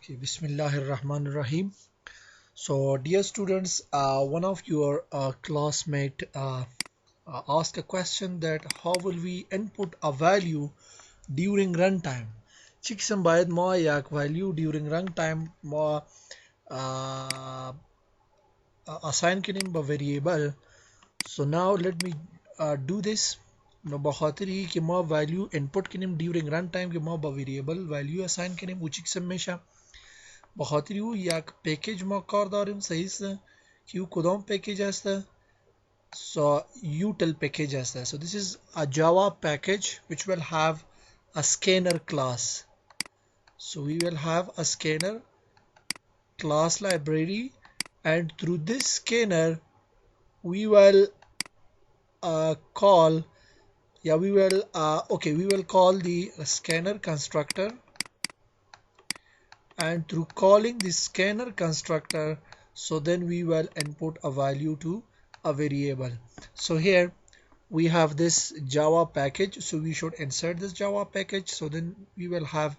Okay, Bismillahirrahmanirrahim. So, dear students, one of your classmate asked a question that how will we input a value during runtime? Chiksam bayad ma yak value during runtime ma uh, assign kinim ba variable. So now let me do this. No bakhatiri ki ma value input kinim during runtime ki ma ba variable value assign kinim uchiksam mesha. بخاطر او یک پکیج ما کار داریم صحیح است که او کدام پکیج است so util package است so this is a java package which will have a scanner class so we will have a scanner class library and through this scanner we will call we will call the scanner constructor and through calling the scanner constructor so then we will input a value to a variable. So here we have this Java package, so we should insert this Java package so then we will have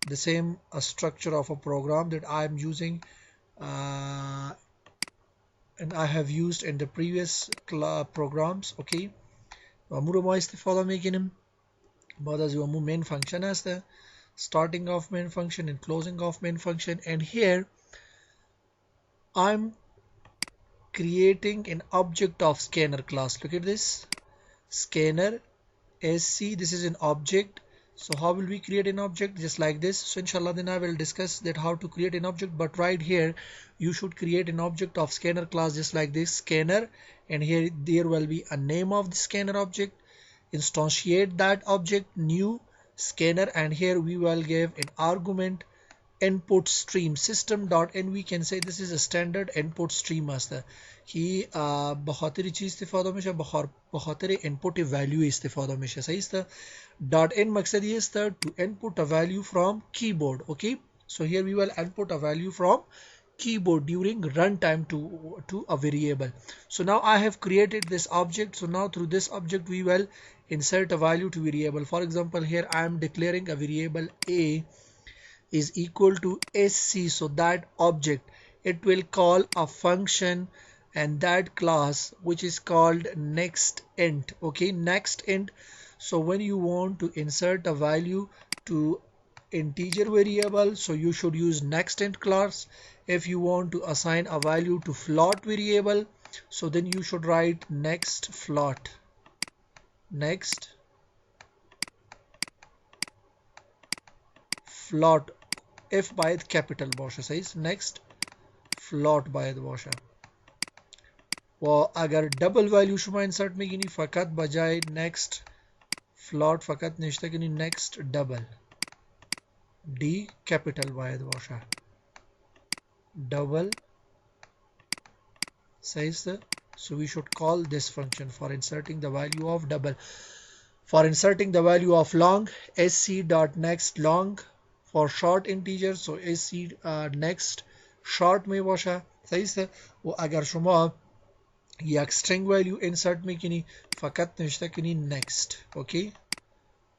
the same structure of a program that I am using and I have used in the previous programs. Okay, امور ما استفاده میکنیم بعد از اون main function هسته starting of main function and closing of main function, and here I'm creating an object of scanner class. Look at this scanner sc, this is an object. So how will we create an object? Just like this. So inshallah then I will discuss that how to create an object, but right here you should create an object of scanner class just like this scanner, and here there will be a name of the scanner object. Instantiate that object new scanner, and here we will give an argument input stream system.in. we can say this is a standard input stream است که بخاطر چی استفاده میشه بخاطر input value استفاده میشه صحیح است .in مقصد یہ است to input a value from keyboard. Okay, so here we will input a value from keyboard during runtime to a variable. So now I have created this object, so now through this object we will insert a value to variable. For example, here I am declaring a variable a is equal to sc, so that object it will call a function and that class which is called next int. Okay, next int. So when you want to insert a value to integer variable, so you should use next int class. If you want to assign a value to float variable, so then you should write next float, next float f باید capital باشه صحیح next float باید باشه و اگر double value شما insert میگینی فقط بجای next float فقط نشته کنی next double d capital باید باشه double صحیح است. So we should call this function for inserting the value of double. For inserting the value of long, sc.next long. For short integer, so sc next short में باشه صحیح است. و اگر شما یک string value insert میکنی فقط نوشته کنی next. اوکی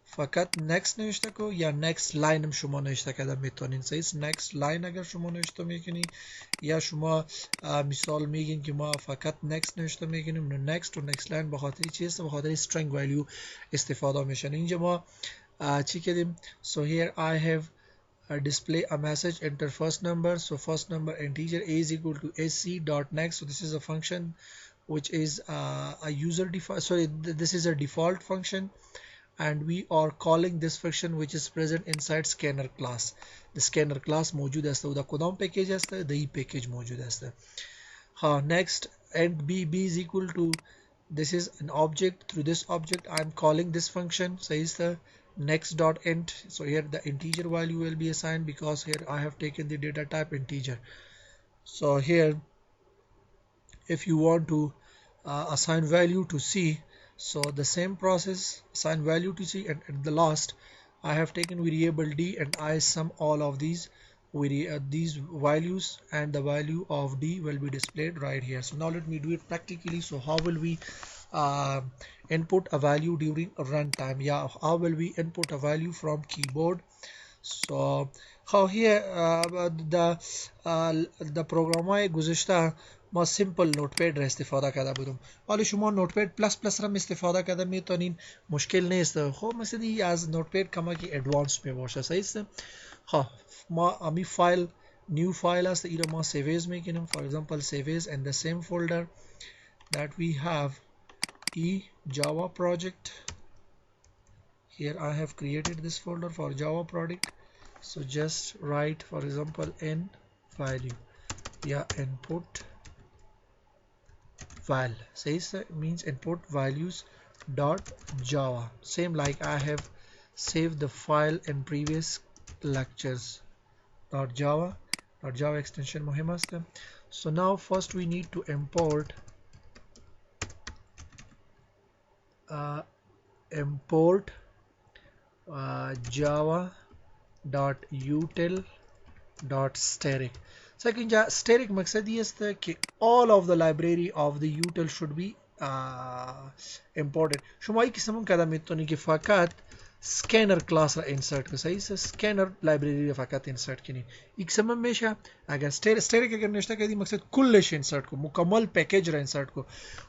فقط next نوشته کو یا next line هم شما نوشته کده میتونین صحیح است. next line اگر شما نوشته میکنی یا شما مثال میگین که ما فقط next نوشته میکنیم نو next و next line بخاطر چی است بخاطر string value استفاده میشن. اینجا ما چی کردیم so here I have display a message enter first number, so first number integer a is equal to sc dot next. So this is a function which is a user default, sorry this is a default function and we are calling this function which is present inside scanner class. The scanner class موجود است و در کدام پکیج است در این پکیج موجود است. Next and b is equal to, this is an object, through this object I am calling this function صحیح است next dot int. So here the integer value will be assigned because here I have taken the data type integer. So here if you want to assign value to c, so the same process, assign value to c, and at the last I have taken variable d and I sum all of these values and the value of d will be displayed right here. So now let me do it practically. So how will we input a value during runtime? Yeah, how will we input a value from keyboard? So how here the program های گذاشته ما سیمپل نوتپد را استفاده کرده بودم. حالا شما نوتپد پلاس پلاس را استفاده کرده میتونین، مشکل نیست. خب مثل دی از نوتپد کمکی ادوانس می باشه. صحیح است. خب ما امی فایل new file است، ایرا ما save as میکنیم. For example save as in the same folder that we have Java project. Here I have created this folder for Java project. So just write, for example, in value, yeah, input val says means input values dot java, same like I have saved the file in previous lectures. Java extension muhim ast. So now first we need to import import java dot util dot static. Second, static مقصد ये است कि all of the library of the util should be imported. شما یک قسم کده میتونی که فقط scanner class را insert کنی. صحیح است. scanner library را فقط insert کنی. یک قسم میشه اگر static اگر نشته کردی مقصد کلش insert کو، مکمل پکیج را insert کو.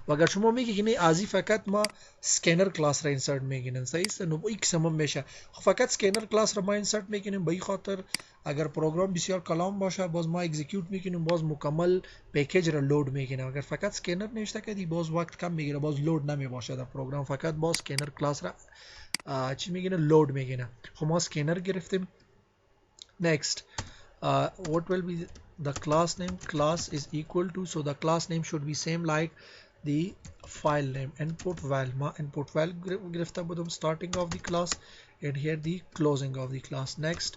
و اگر شما میگی که نه ازی فقط ما scanner class را insert میگیرن. صحیح است. نو یک قسم میشه فقط scanner class را ما insert میکنیم. به این خاطر اگر پروگرام بسیار کلام باشه باز ما اکزیکیوت میکنیم، باز مکمل پکیج را لود میکنیم. اگر فقط سکینر نوشته کردی باز وقت کم میگیره، باز لود نمی باشه در پروگرام، فقط باز سکینر کلاس را چی میگیره لود میگیره. خب ما سکینر گرفتیم. next what will be the class name? Class is equal to, so the class name should be same like the file name. Input val, ma input val گرفته بودم starting of the class and here the closing of the class. Next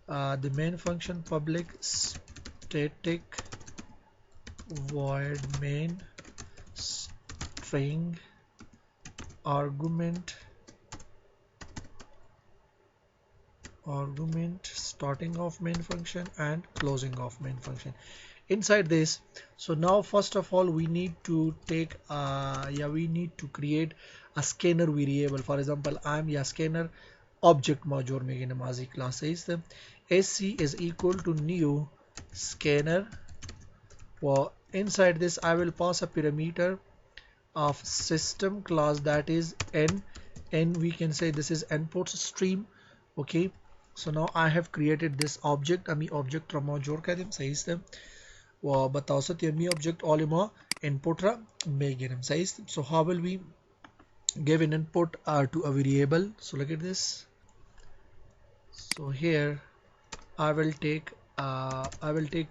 the main function public static void main string argument starting of main function and closing of main function inside this. So now first of all we need to take we need to create a scanner variable. For example I'm scanner object module making a mazi class is the sc is equal to new scanner. For inside this I will pass a parameter of system class that is n we can say this is input stream. Okay, so now I have created this object. ami object ra module kadim sahi ist wa batawsat yami object all ma input ra megirim sahi ist. So how will we give an input to a variable? So look at this. So here I will take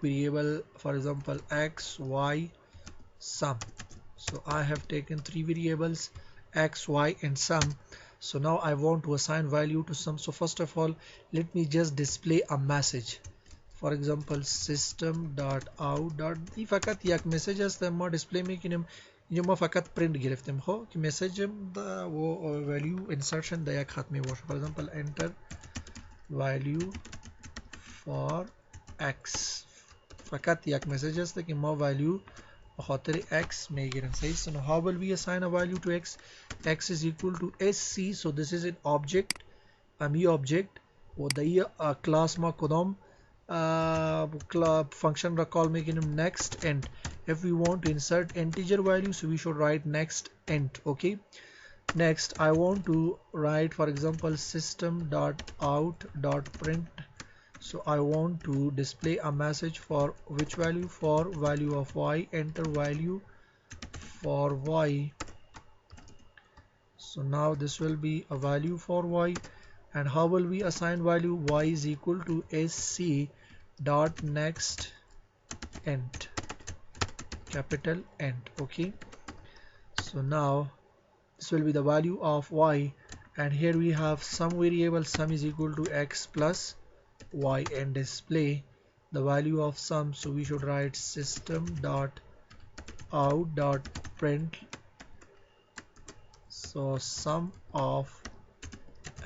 variable, for example x, y, sum. So I have taken three variables x, y and sum. So now I want to assign value to sum. So first of all let me just display a message. For example system dot out dot فقط یک message است ما display میکنیم. اینجا ما فقط print گرفتیم خب که message دا و value insertion دا یک خط می باشه. For example enter value for x. فقط یک message است که ما value بخاطر x میگیریم. صحیح. So now how will we assign a value to x? X is equal to sc. So this is an object, امی object و دایی class ما کدام function را call میکنیم next int. If we want to insert integer value so we should write next int. Okay, next I want to write for example system dot out dot print. So I want to display a message for which value? For value of y. Enter value for y. So now this will be a value for y. And how will we assign value? Y is equal to sc dot next int, capital int. Okay, so now this will be the value of y, and here we have some variable. Sum is equal to x plus y and display the value of sum. So we should write system dot out dot print. So sum of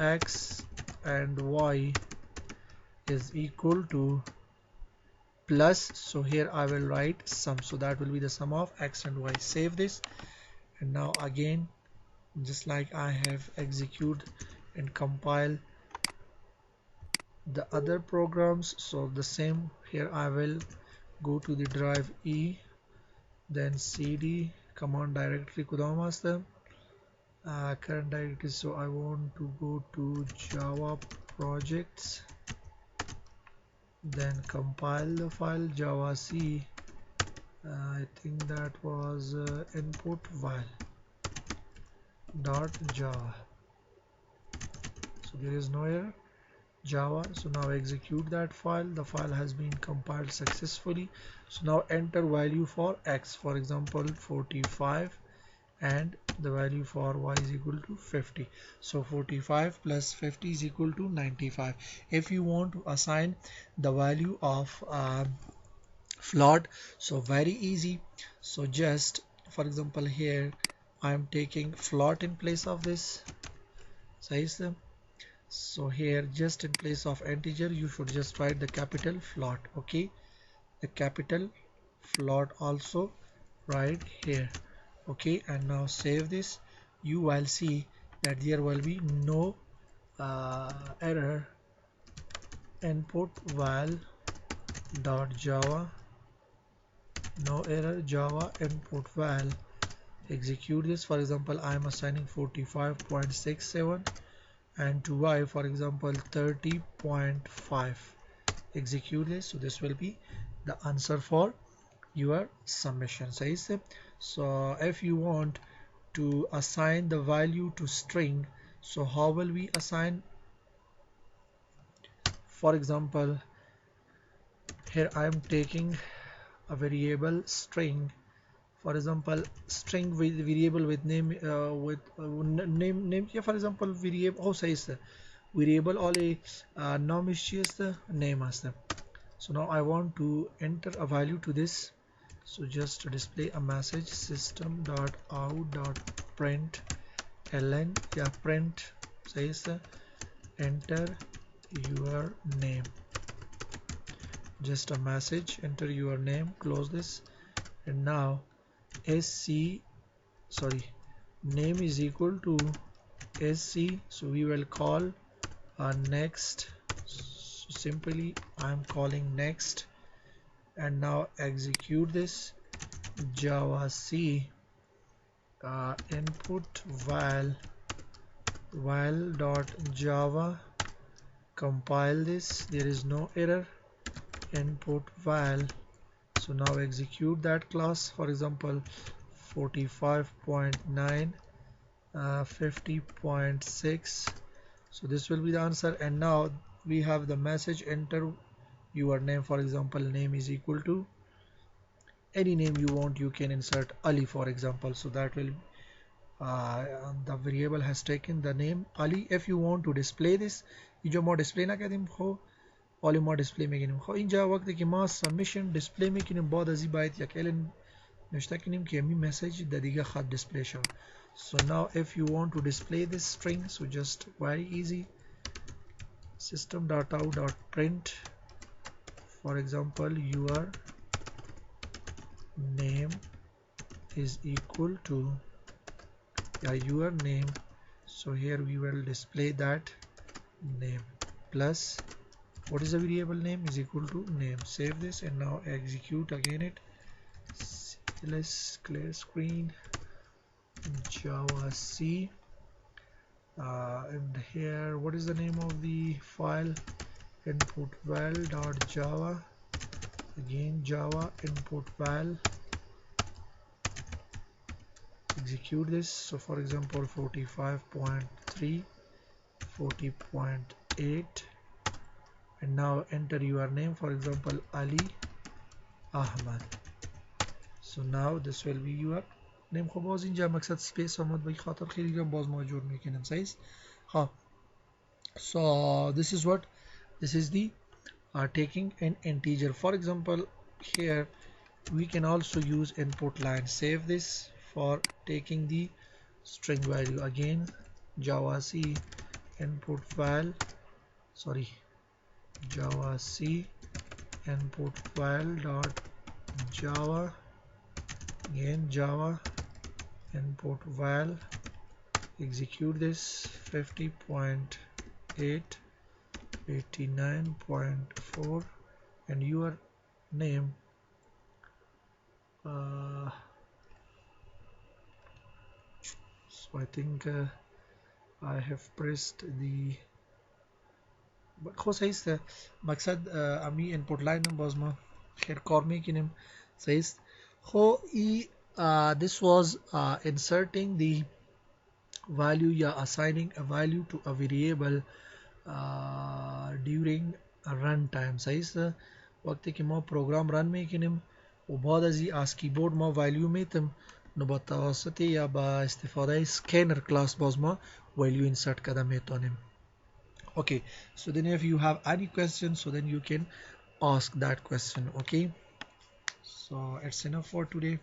x and y is equal to plus, so here I will write sum, so that will be the sum of x and y. Save this, and now again just like I have execute and compile the other programs. So the same here, I will go to the drive E, then cd command directory kudam asta current directory. So I want to go to Java projects, then compile the file java c. I think that was input while dot java. So there is no error, java. So now execute that file. The file has been compiled successfully. So now enter value for x, for example 45, and the value for y is equal to 50. So 45 plus 50 is equal to 95. If you want to assign the value of float, so very easy. So just for example here I am taking float in place of this size. So here just in place of integer you should just write the capital float. Okay, the capital float also right here. Okay, and now save this. You will see that there will be no error. Input val dot java, no error, java input val. Execute this. For example, I am assigning 45.67 and to y for example 30.5. Execute this. So this will be the answer for your submission. So if you want to assign the value to string, so how will we assign? For example, here I am taking a variable string, for example string with variable with name name yeah, for example variable how says variable only name is just the name as the. So now I want to enter a value to this. So just to display a message system.out.println, yeah, print says enter your name, just a message, enter your name, close this. And now sc, sorry, name is equal to sc. So we will call next. So simply I am calling next, and now execute this. Java c input while dot java, compile this. There is no error. Input while. So now execute that class. For example 45.9 50.6. so this will be the answer. And now we have the message enter your name. For example name is equal to any name you want. You can insert Ali for example. So that will the variable has taken the name Ali. If you want to display this, you just display na kedim ho oli ما display میکنیم. خب اینجا وقتی که ما submission display میکنیم بعد از این باید یک الان نوشته کنیم که می message در دیگه خط display شد. So now if you want to display this string, so just very easy, system.out.print, for example your name is equal to your name. So here we will display that name plus what is the variable name is equal to name. Save this and now execute again it. Let's clear screen. Java C and here what is the name of the file? Input val dot java, again java input val. Execute this. So for example 45.3 40.8, and now enter your name, for example Ali Ahmad. So now this will be your name. خب باز اینجا مقصد space آمد به خاطر خیلی گرم باز ما جور میکنیم size. ها so this is what, this is the taking an integer. For example here we can also use input line. Save this for taking the string value. Again Java C input file, sorry Java C input file dot java, again Java input val. Execute this. 50.8 89.4 and your name. So I think I have pressed the خو صحیح است مقصد امی input line هم باز ما خیر کار میکنیم صحیح است خو ای this was inserting the value یا assigning a value to a variable during a runtime صحیح است وقتی که ما پروگرام رن میکنیم و بعد از این از کیبورد ما value میتم نو با توسط یا با استفاده scanner class باز ما value insert کرده میتونیم. Okay, so then if you have any questions, so then you can ask that question. Okay, so it's enough for today.